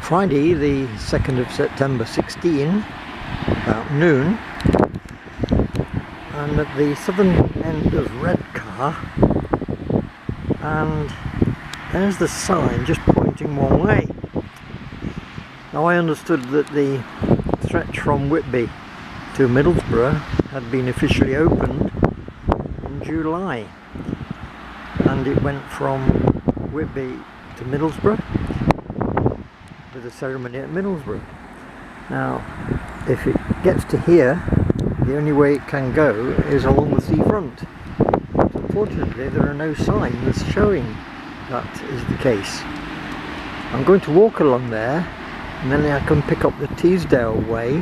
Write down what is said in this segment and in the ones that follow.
Friday the 2nd of September 16, about noon, and at the southern end of Redcar, and there's the sign just pointing one way. Now I understood that the stretch from Whitby to Middlesbrough had been officially opened in July, and it went from Whitby to Middlesbrough with a ceremony at Middlesbrough. Now if it gets to here, the only way it can go is along the seafront. Unfortunately there are no signs showing that is the case. I'm going to walk along there, and then I can pick up the Teesdale way.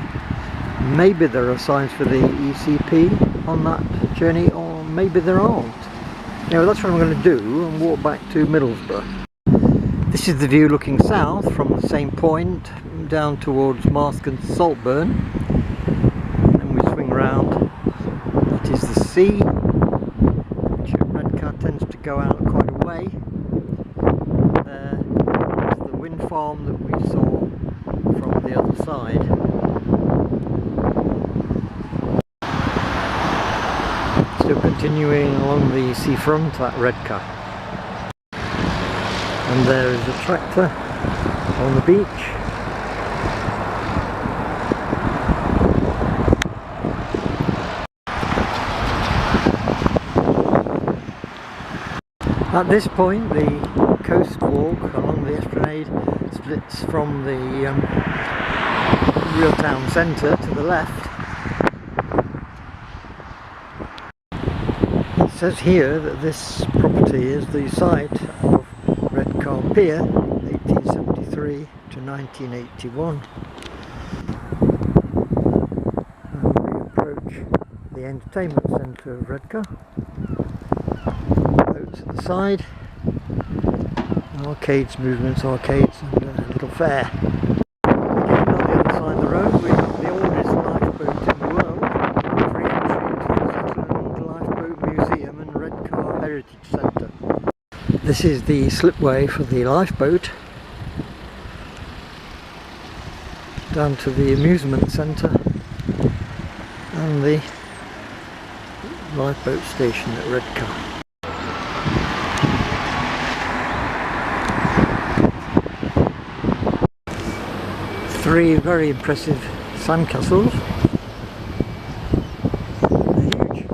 Maybe there are signs for the ECP on that journey, or maybe there aren't. Anyway, that's what I'm going to do, and walk back to Middlesbrough. This is the view looking south from the same point down towards Marske and Saltburn. Then we swing round. That is the sea, which at Redcar tends to go out quite a way. There's the wind farm that we saw from the other side. Still continuing along the seafront at Redcar. And there is a tractor on the beach. At this point the coast walk along the esplanade splits from the real town centre to the left. It says here that this property is the site of Redcar Pier, 1873 to 1981. And we approach the entertainment centre of Redcar. Boats at the side, arcades, movements, arcades, and a little fair. Again, on the other side of the road we have the oldest lifeboat in the world, free entry to the Shetland Lifeboat Museum and Redcar Heritage Centre. This is the slipway for the lifeboat down to the amusement centre and the lifeboat station at Redcar. Three very impressive sandcastles. They're huge,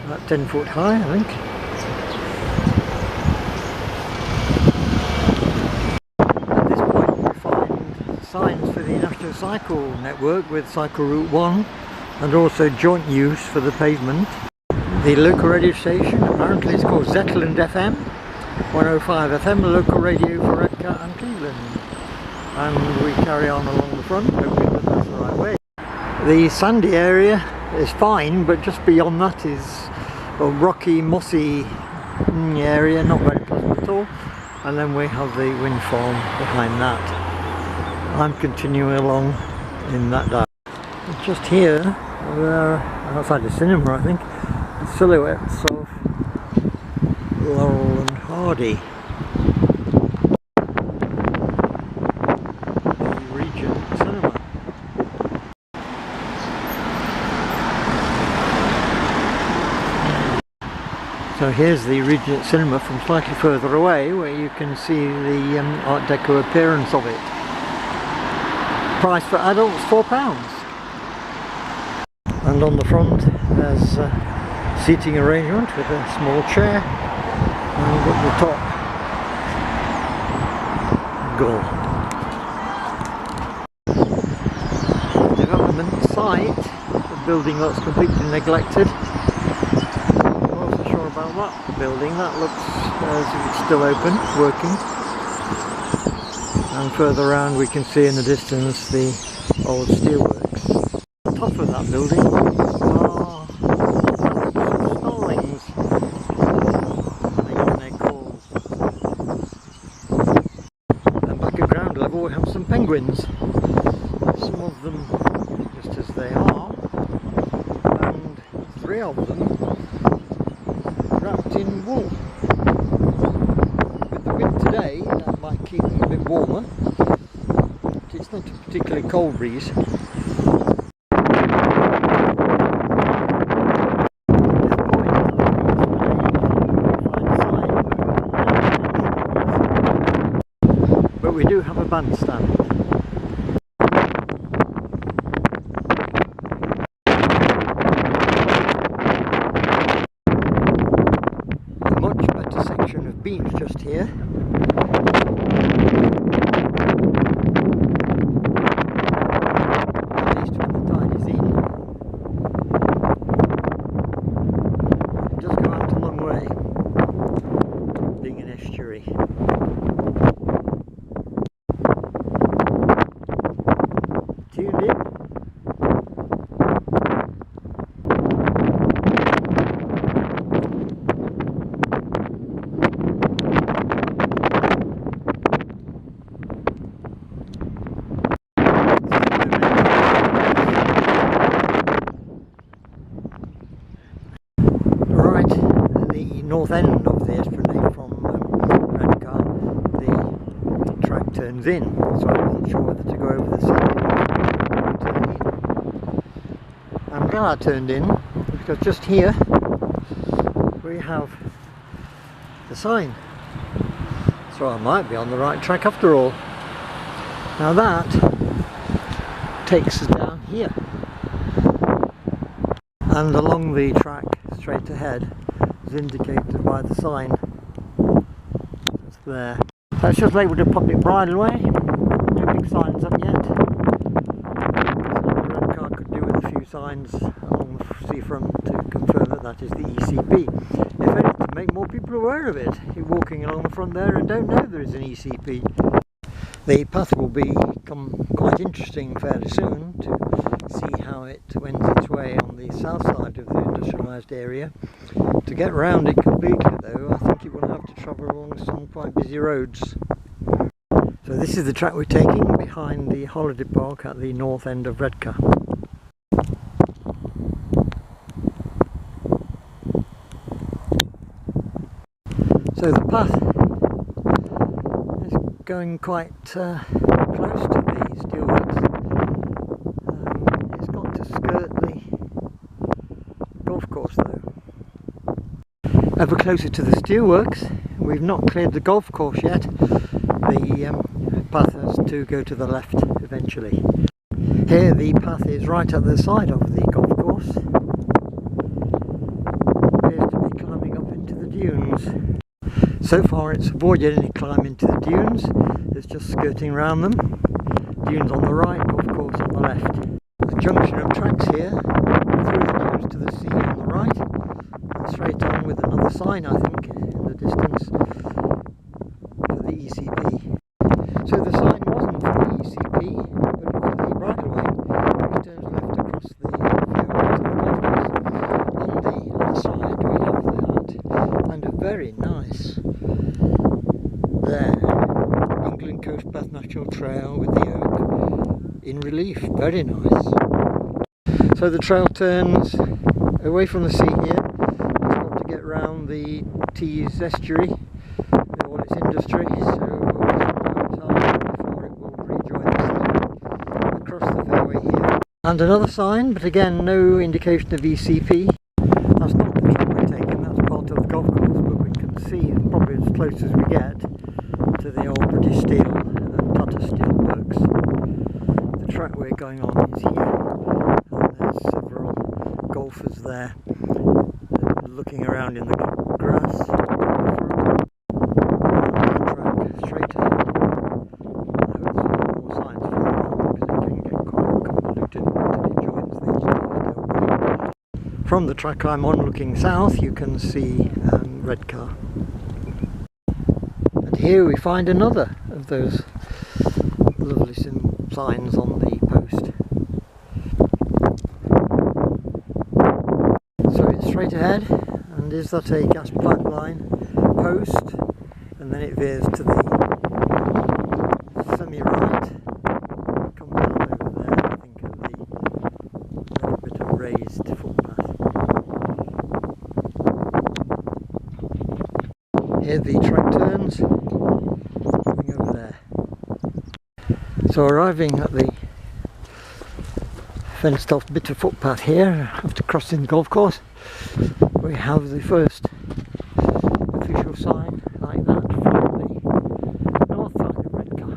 about 10 foot high I think. Signs for the National Cycle Network with Cycle Route 1, and also joint use for the pavement. The local radio station apparently is called Zetland FM, 105 FM, a local radio for Redcar and Cleveland. And we carry on along the front, hoping that that's the right way. The sandy area is fine, but just beyond that is a rocky, mossy area, not very pleasant at all. And then we have the wind farm behind that. I'm continuing along in that direction. Just here, we're outside the cinema I think, the silhouettes of Laurel and Hardy. The Regent Cinema. So here's the Regent Cinema from slightly further away, where you can see the Art Deco appearance of it. Price for adults £4, and on the front there's a seating arrangement with a small chair, and at the top gull. Development site, the building looks completely neglected. I'm not sure about that building, that looks as if it's still open, working. And further around we can see in the distance the old steelworks. On top of that building are starlings making their calls. And back at ground level we have some penguins. Some of them just as they are, and three of them wrapped in wool. With the wind today that might keep them a bit warmer. It's not a particularly cold breeze. But we do have a bandstand. A much better section of beach just here. North end of the esplanade from Redcar, the track turns in, so I wasn't sure whether to go over the sand. I'm glad I turned in, because just here we have the sign, so I might be on the right track after all. Now that takes us down here, and along the track straight ahead is indicated by the sign that's there. So it's just labelled a public bridleway. No big signs up yet. So the Redcar could do with a few signs along the seafront to confirm that that is the ECP. If only to make more people aware of it. You're walking along the front there and don't know there is an ECP. The path will become quite interesting fairly soon to see how it wends its way on the south side of the industrialised area. To get round it completely though, I think it will have to travel along some quite busy roads. So this is the track we're taking behind the holiday park at the north end of Redcar. So the path is going quite close to the steelworks. It's got to skirt the golf course though. Ever closer to the steelworks, we've not cleared the golf course yet. The path has to go to the left eventually. Here the path is right at the side of the golf course. Appears to be climbing up into the dunes. So far it's avoided any climb into the dunes, it's just skirting around them. Dunes on the right, golf course on the left. A junction of tracks here, through the dunes to the sea on the right, and straight on with another sign I think in the distance for the ECP. So the sign wasn't for the ECP, but for the bridleway, which turns left across the fairway to the golf course. On the other side we have that, and a very nice England Coast Path National Trail with the oak in relief, very nice. So the trail turns away from the sea here. It's got to get round the Tees estuary with all its industry, so some time before it will rejoin the sea across the fairway here. And another sign, but again no indication of ECP. That's not the track we're taking, that's part of the golf course, but we can see probably as close as we get to the old British Steel and Tata Steel Works. The track we're going on is here, and there's several golfers there looking around in the grass. Track straight ahead. More signs further on because it can get quite convoluted until it joins the Steel. From the track I'm on looking south you can see Redcar. Here we find another of those lovely signs on the post. So it's straight ahead, and is that a gas pipeline post, and then it veers to the semi-right, come down over there I think at the little bit of raised footpath. Here the track turns, going over there. So arriving at the fenced off bit of footpath here after crossing the golf course, we have the first official sign like that from the north side of Redcar.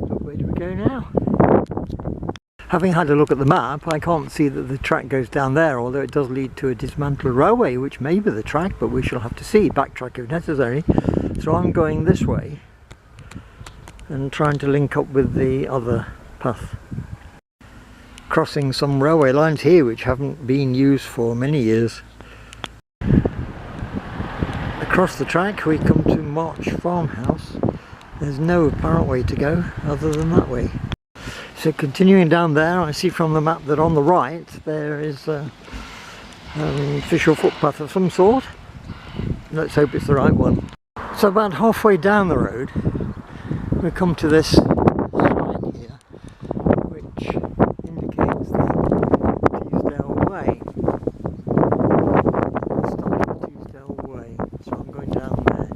So where do we go now? Having had a look at the map, I can't see that the track goes down there, although it does lead to a dismantled railway, which may be the track, but we shall have to see, backtrack if necessary. So I'm going this way and trying to link up with the other path. Crossing some railway lines here which haven't been used for many years. Across the track we come to March Farmhouse. There's no apparent way to go other than that way. So continuing down there, I see from the map that on the right there is an official footpath of some sort. Let's hope it's the right one. So about halfway down the road we come to this sign here which indicates the Teesdale Way. The start of Teesdale Way. So I'm going down there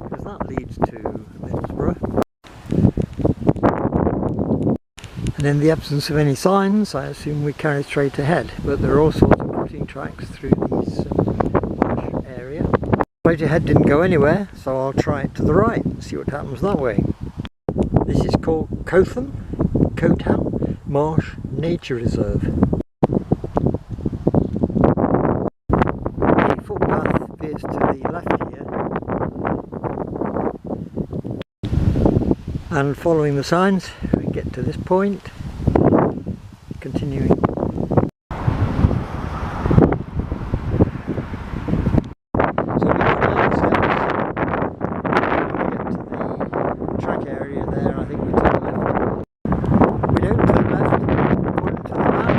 because that leads to Middlesbrough. And in the absence of any signs, I assume we carry straight ahead, but there are all sorts of crossing tracks through these marsh area. Straight ahead didn't go anywhere, so I'll try it to the right and see what happens that way. This is called Cotham Marsh Nature Reserve. The footpath appears to the left here. And following the signs, we get to this point, continuing. So we got down the steps, we get to the track area there. I think we turn left. We don't turn left, according to the map.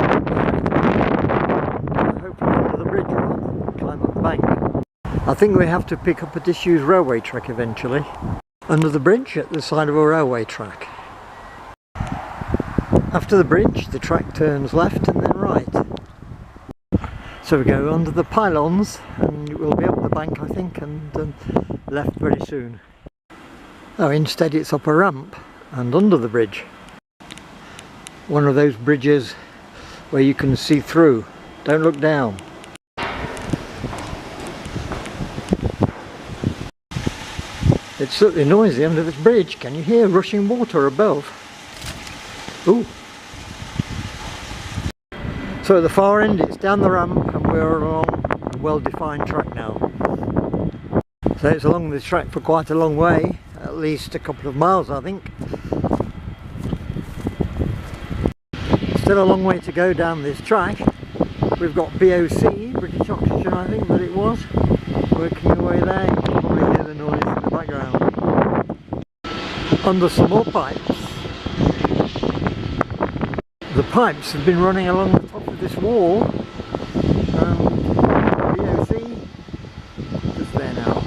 Hopefully under the bridge or climb up the bank. I think we have to pick up a disused railway track eventually. Under the bridge at the side of a railway track. After the bridge the track turns left and then right. So we go under the pylons and we'll be up the bank I think and left very soon. Oh, instead it's up a ramp and under the bridge. One of those bridges where you can see through. Don't look down. It's certainly noisy under this bridge. Can you hear rushing water above? Ooh. So at the far end it's down the ramp and we're along a well-defined track now. So it's along this track for quite a long way, at least a couple of miles I think. Still a long way to go down this track. We've got BOC, British Oxygen I think that it was, working away there. You can probably hear the noise in the background. Under some more pipes. The pipes have been running along the top of this wall. BOC just there now.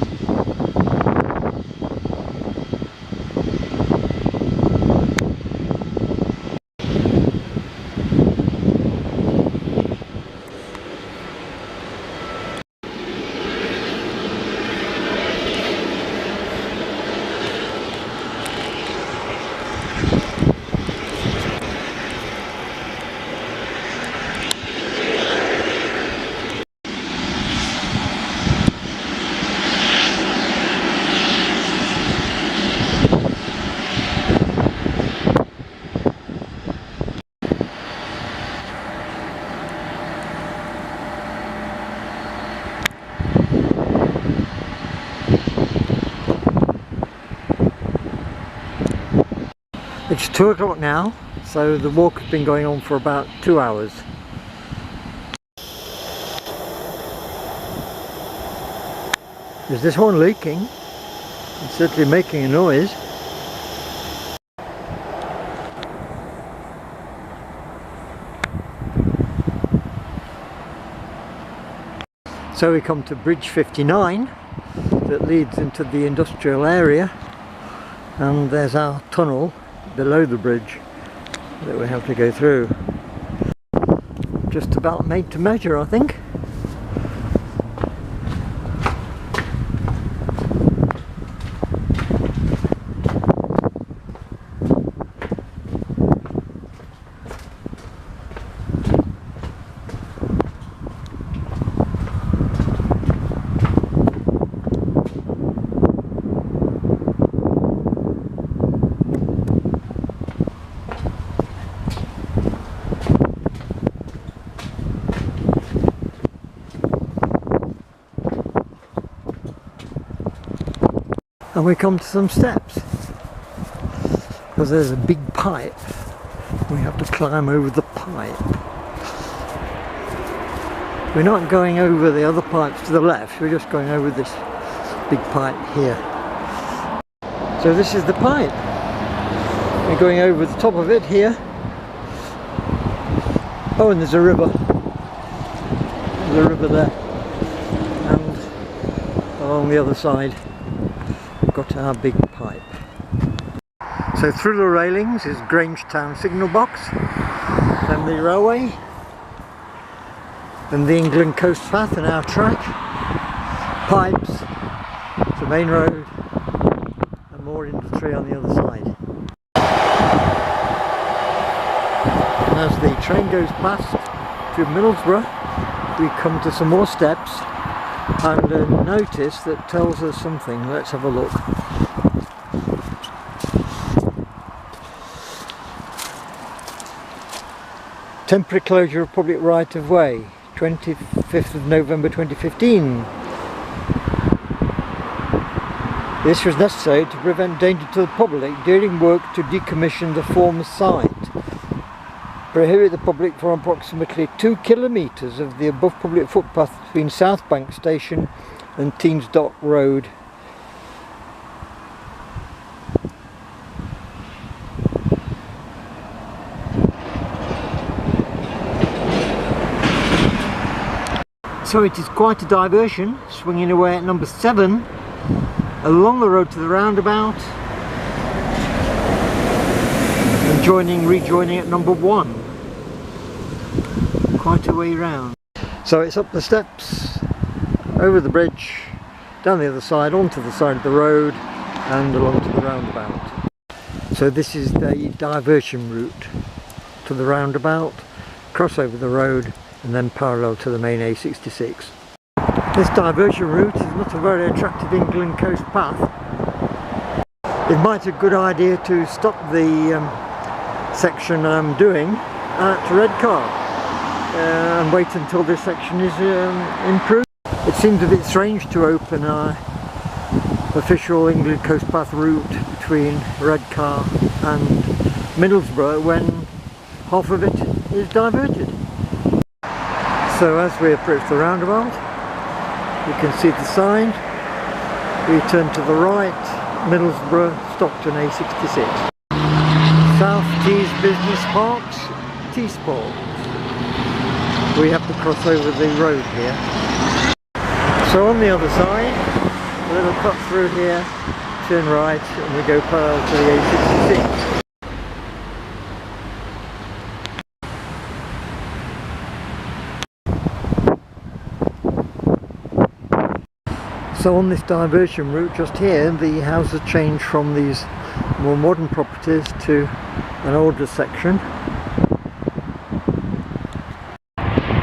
It's 2 o'clock now, so the walk has been going on for about 2 hours. Is this horn leaking? It's certainly making a noise. So we come to Bridge 59 that leads into the industrial area, and there's our tunnel below the bridge that we have to go through. Just about made to measure, I think. and we come to some steps because there's a big pipe. We have to climb over the pipe. We're not going over the other pipes to the left, we're just going over this big pipe here. So this is the pipe. We're going over the top of it here. Oh, and there's a river. There's a river there. And along the other side we've got our big pipe. So through the railings is Grangetown signal box, then the railway, then the England coast path and our track, pipes, the main road, and more industry on the other side. And as the train goes past to Middlesbrough, we come to some more steps and a notice that tells us something. Let's have a look. Temporary closure of public right of way, 25th of November 2015. This was necessary to prevent danger to the public during work to decommission the former site. Prohibit the public from approximately 2 kilometres of the above public footpath between South Bank Station and Teens Dock Road. So it is quite a diversion, swinging away at number 7 along the road to the roundabout and rejoining at number 1. Quite a way round. So it's up the steps, over the bridge, down the other side, onto the side of the road and along to the roundabout. So this is the diversion route to the roundabout, cross over the road and then parallel to the main A66. This diversion route is not a very attractive England coast path. It might be a good idea to stop the section I'm doing at Redcar and wait until this section is improved. It seems a bit strange to open our official England coast path route between Redcar and Middlesbrough when half of it is diverted. So as we approach the roundabout, you can see the sign. We turn to the right, Middlesbrough, Stockton A66. South Tees Business Parks, T-Sport. We have to cross over the road here. So on the other side, a little cut through here, turn right, and we go parallel to the A66. So on this diversion route just here, the houses change from these more modern properties to an older section.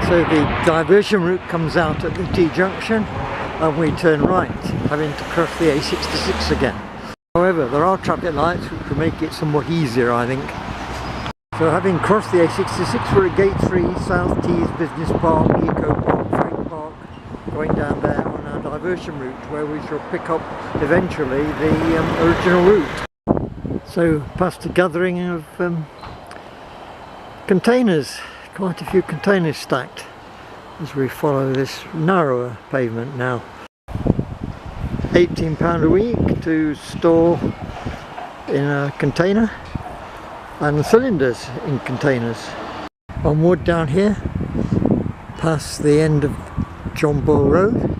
So the diversion route comes out at the T-junction and we turn right, having to cross the A66 again. However, there are traffic lights which will make it somewhat easier, I think. So having crossed the A66, we're at Gate 3, South Tees Business Park, Eco Park, Freight Park, going down there on our diversion route where we shall pick up eventually the original route. So past a gathering of containers, quite a few containers stacked as we follow this narrower pavement now. £18 a week to store in a container and cylinders in containers. Onward down here past the end of John Boyle Road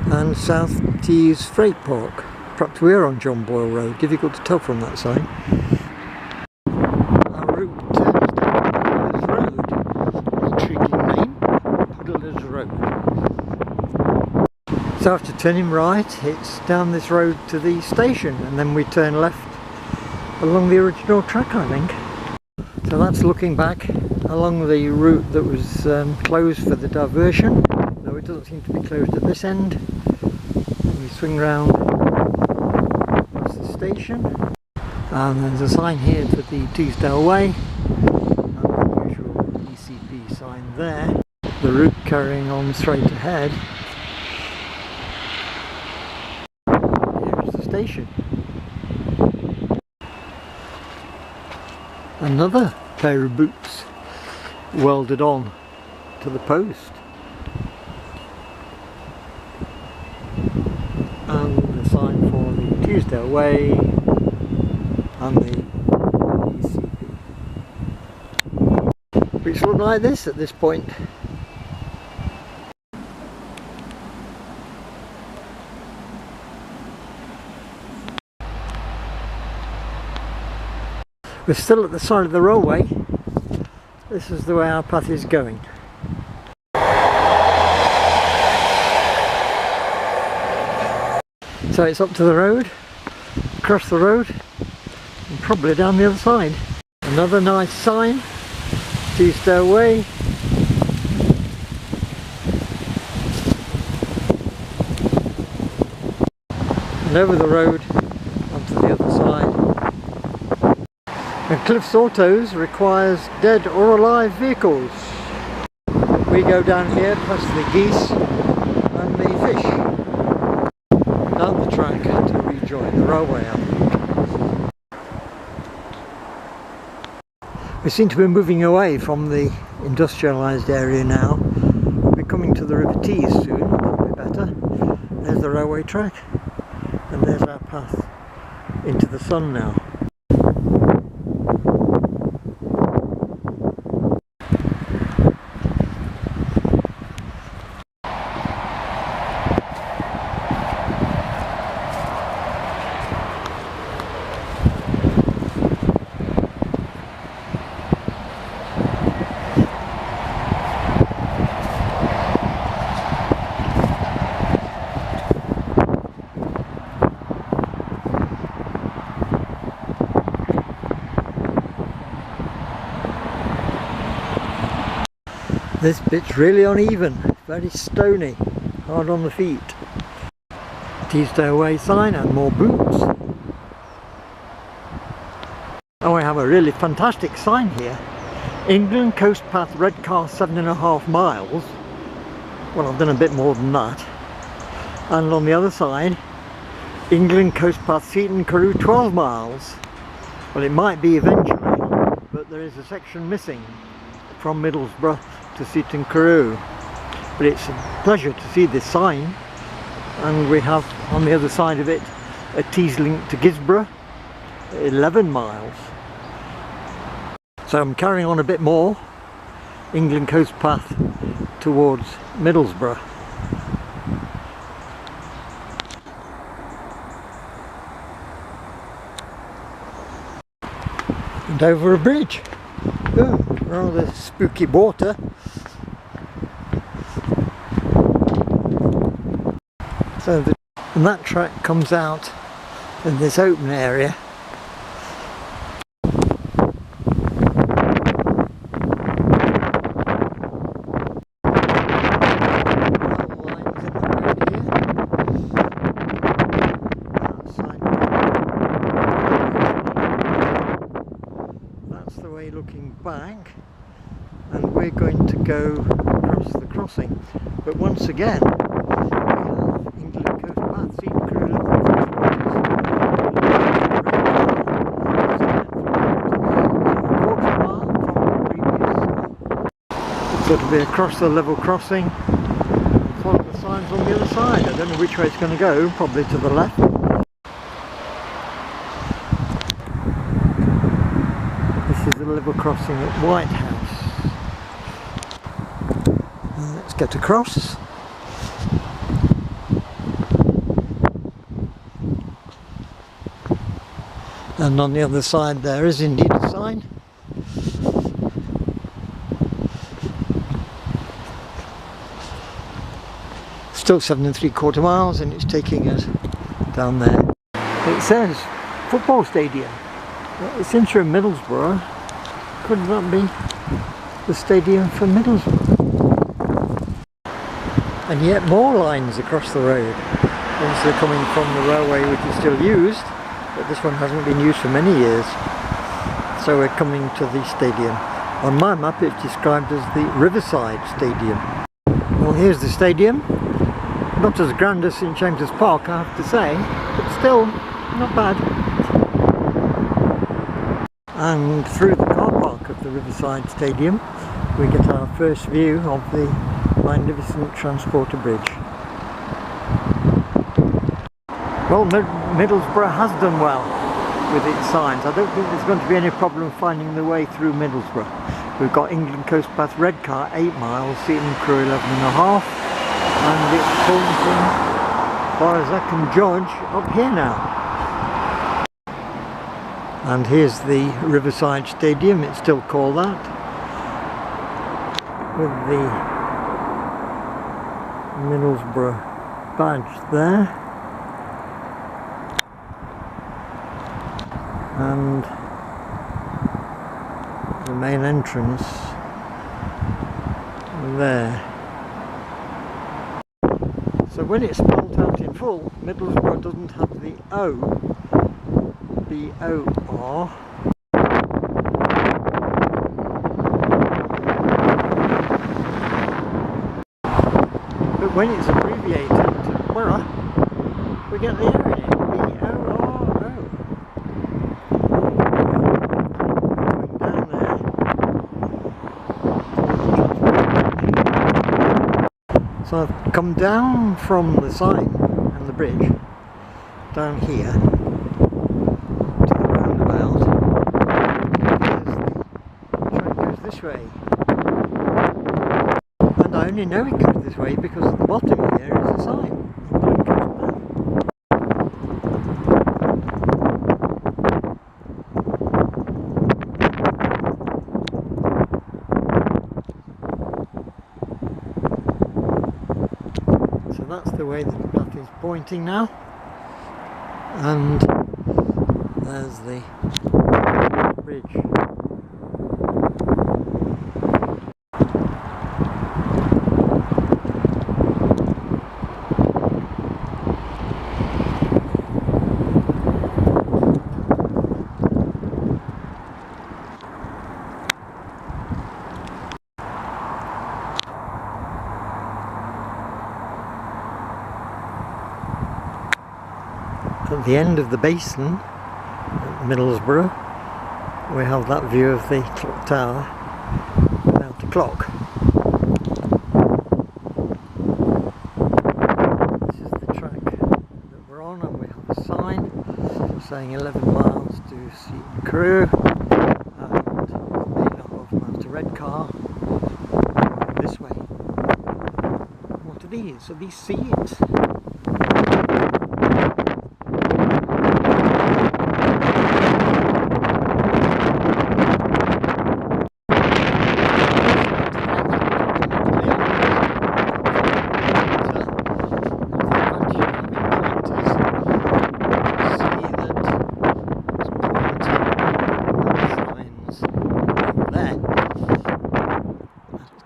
and South Tees Freight Park. Perhaps we're on John Boyle Road, difficult to tell from that sign. Our route turns down Puddlers Road, intriguing name, Puddlers Road. So after turning right, it's down this road to the station and then we turn left along the original track, I think. So that's looking back along the route that was closed for the diversion, though it doesn't seem to be closed at this end. We swing round across the station and there's a sign here for the Teesdale Way and the usual ECP sign there. The route carrying on straight ahead. Here station. Another pair of boots welded on to the post. And the sign for the Teesdale Way and the ECP, which look like this at this point. We're still at the side of the railway. This is the way our path is going. So it's up to the road, across the road, and probably down the other side. Another nice sign, Teesdale Way. And over the road, onto the other side. And Cliffs Autos requires dead or alive vehicles. We go down here past the geese and the fish, down the track to rejoin the railway. We seem to be moving away from the industrialised area now. We're coming to the River Tees soon, that'll be better. There's the railway track, and there's our path into the sun now. This bit's really uneven, very stony, hard on the feet. Teesdale Way sign and more boots. Oh, we have a really fantastic sign here. England Coast Path Redcar 7.5 miles. Well, I've done a bit more than that. And on the other side, England Coast Path Seaton Carew 12 miles. Well, it might be eventually, but there is a section missing from Middlesbrough to Seaton Carew. But it's a pleasure to see this sign, and we have on the other side of it a Tees link to Gisborough, 11 miles. So I'm carrying on a bit more, England Coast Path towards Middlesbrough. And over a bridge. Ooh, rather spooky water. So and that track comes out in this open area. That's the way looking back, and we're going to go across the crossing. But once again, so it'll be across the level crossing, follow the signs on the other side. I don't know which way it's going to go, probably to the left. This is the level crossing at White House. Let's get across. And on the other side there is indeed a sign. Still 7 3/4 miles, and it's taking us down there. It says football stadium. It's in Middlesbrough. Could that be the stadium for Middlesbrough? And yet more lines across the road. Obviously coming from the railway, which is still used, but this one hasn't been used for many years. So we're coming to the stadium. On my map it's described as the Riverside Stadium. Well, here's the stadium. Not as grand as St James's Park, I have to say, but still not bad. And through the car park of the Riverside Stadium we get our first view of the magnificent Transporter Bridge. Well, Middlesbrough has done well with its signs. I don't think there's going to be any problem finding the way through Middlesbrough. We've got England Coast Path Redcar 8 miles, seating crew 11.5, and it's pointing, as far as I can judge, up here now. And here's the Riverside Stadium, it's still called that, with the Middlesbrough badge there. And the main entrance there. So when it's spelled out in full, Middlesbrough doesn't have the O, B-O-R. But when it's abbreviated to Borough, we get the O in it, B-O-R-O. So I've come down from the sign and the bridge, down here, to the roundabout. The train goes this way. And I only know it goes this way because at the bottom here is a sign. That's the way the path is pointing now, and there's the bridge. At the end of the basin at Middlesbrough we have that view of the clock tower without the clock. This is the track that we're on, and we have a sign saying 11 miles to seat and crew and 8.5 miles to Redcar. This way. What are these? Are these seats?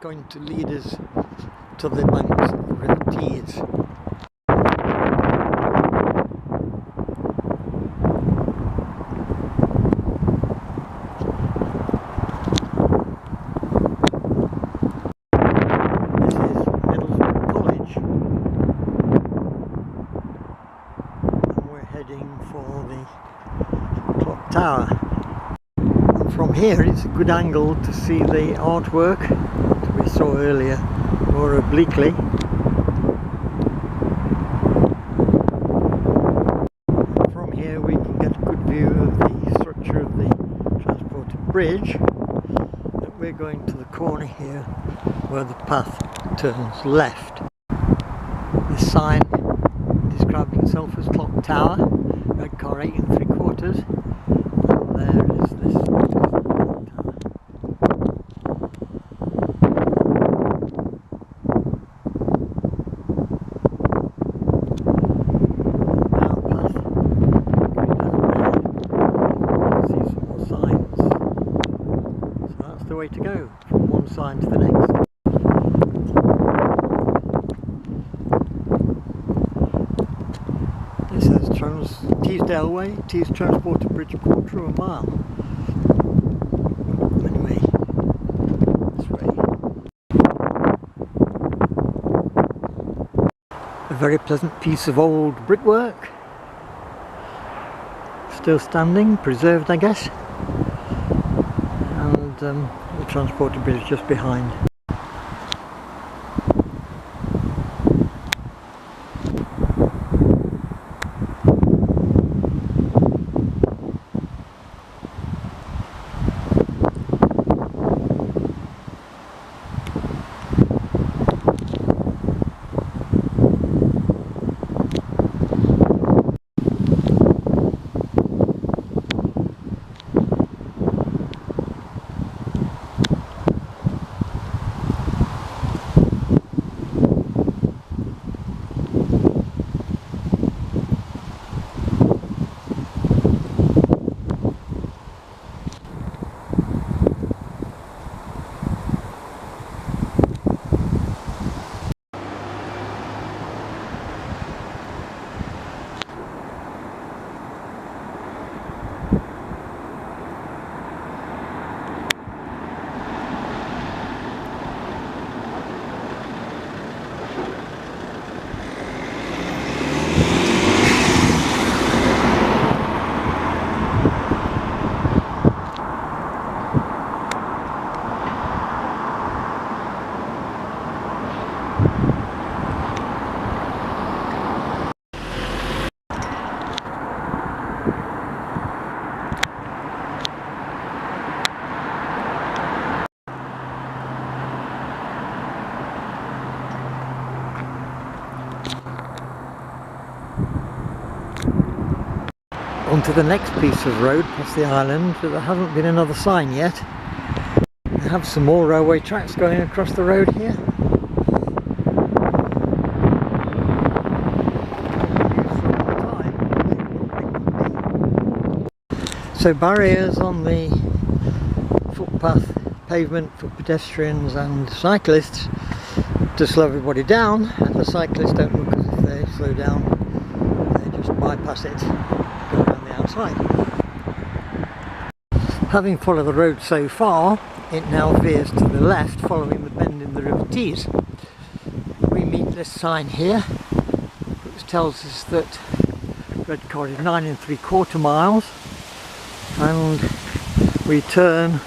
Going to lead us to the banks of the River Tees. This is Middlesbrough College, and we're heading for the clock tower. And from here it's a good angle to see the artwork we saw earlier more obliquely. From here we can get a good view of the structure of the Transporter Bridge. And we're going to the corner here where the path turns left. This sign describing itself as Clock Tower, Redcar 8 3/4, and there is this way to go from one sign to the next. This says Teesdale Way, Tees Transporter Bridge, 1/4 mile. Anyway, this way. A very pleasant piece of old brickwork. still standing, preserved I guess, and the transporter bridge just behind. Onto the next piece of road past the island, but there hasn't been another sign yet. They have some more railway tracks going across the road here. So barriers on the footpath, pavement for pedestrians and cyclists to slow everybody down, and the cyclists don't look as if they slow down, they just bypass it, go around the outside. Having followed the road so far, it now veers to the left following the bend in the River Tees. We meet this sign here which tells us that Redcar is 9 3/4 miles, and we turn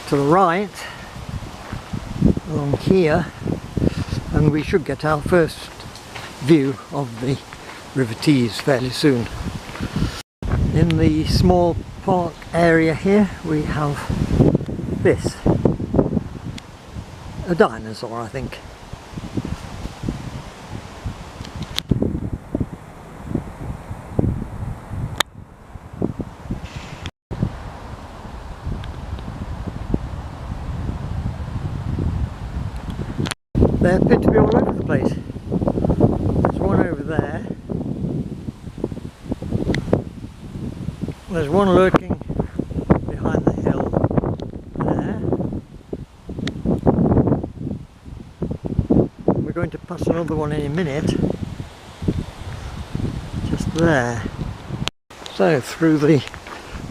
to the right along here and we should get our first view of the River Tees fairly soon. In the small park area here we have this, a dinosaur I think. They appear to be all over the place. There's one over there. There's one lurking behind the hill there. We're going to pass another one in a minute. Just there. So through the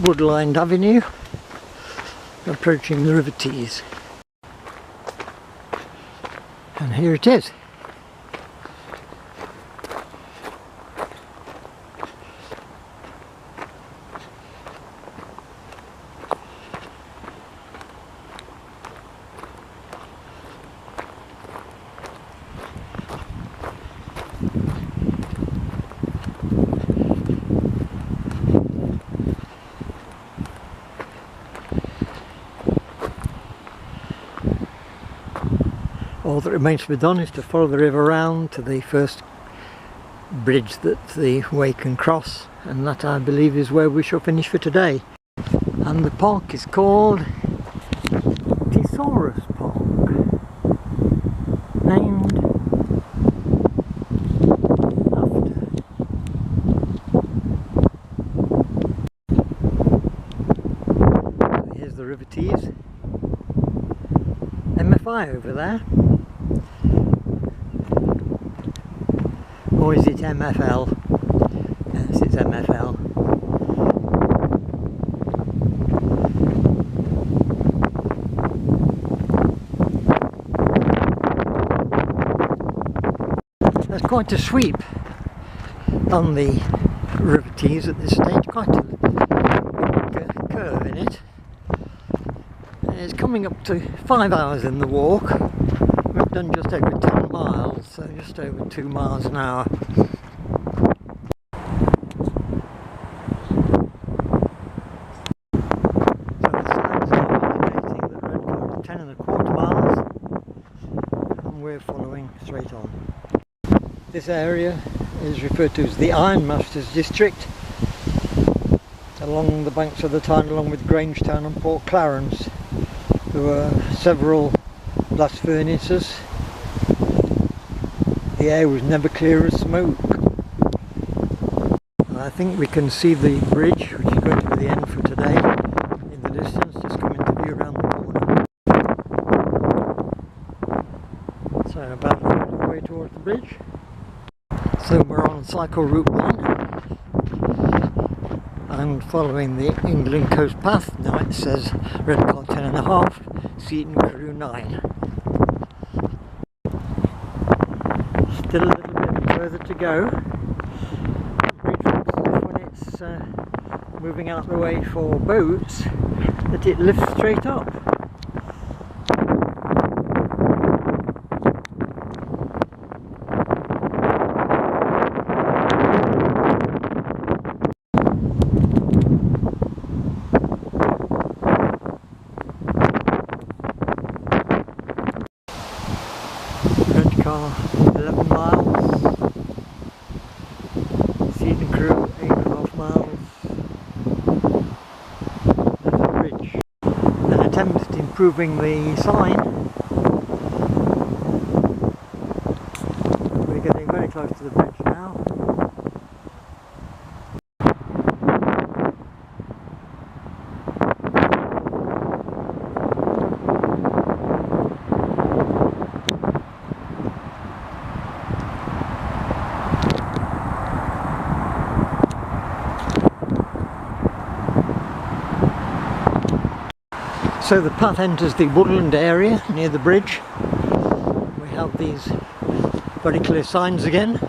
wood-lined avenue, approaching the River Tees. And here it is. All that remains to be done is to follow the river round to the first bridge that the way can cross, and that I believe is where we shall finish for today. And the park is called Thesaurus Park, named after here's the River Tees, MFI over there. Or is it MFL? Yes, it's MFL. There's quite a sweep on the River Tees at this stage, quite a big curve in it. It's coming up to 5 hours in the walk. We've done just over 10 miles, so just over 2 miles an hour. So the signs are indicating that Redcar is 10.25 miles, and we're following straight on. This area is referred to as the Ironmasters District, along the banks of the Tyne, along with Grangetown and Port Clarence. There were several blast furnaces. The air was never clear of smoke. I think we can see the bridge, which is going to be the end for today, in the distance, just coming to view around the corner. So about halfway towards the bridge. So we're on cycle route 1 and following the England coast path. Now it says Redcar 10.5, Seaton Crew 9. Still a little bit further to go. The bridge looks as if when it's moving out the way for boats that it lifts straight up. Redcar 11 miles, Seaton Crew 8.5 miles. There's a bridge. An attempt at improving the sign. We're getting very close to the bridge now. So the path enters the woodland area near the bridge. We have these very clear signs again.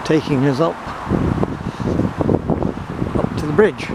Taking us up to the bridge.